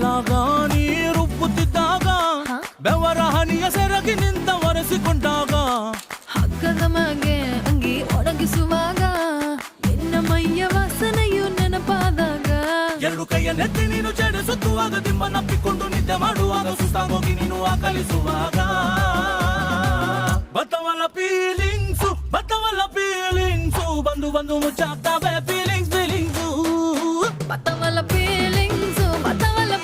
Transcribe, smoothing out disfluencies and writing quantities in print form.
ಮಾಡಿದಾಗ ನೀ ರುಬ್ಬುತ್ತಿದ್ದಾಗ ಬೆವರ ಹನಿಯ ಸೆರಗಿ ನಿಂತ ಒರೆಸಿಕೊಂಡಾಗ ಹಗ್ಗದ ಮಗೆ ಅಂಗಿ ಒಣಗಿಸುವಾಗ ನಿನ್ನ ಮೈಯ ವಾಸನೆಯು ನೆನಪಾದಾಗ ಎರಡು ಕೈಯ ನೆತ್ತಿ ನೀನು ಜಡಿಸುತ್ತುವಾಗ ದಿಮ್ಮನಪ್ಪಿಕೊಂಡು ನಿದ್ದೆ ಮಾಡುವಾಗ ಸುಸ್ತಾಗೋಗಿ ನೀನು ಆಕಲಿಸುವಾಗ ಬತ್ತವಲ್ಲ ಫೀಲಿಂಗ್ಸು ಬಂದು ಮುಚ್ಚಾಕ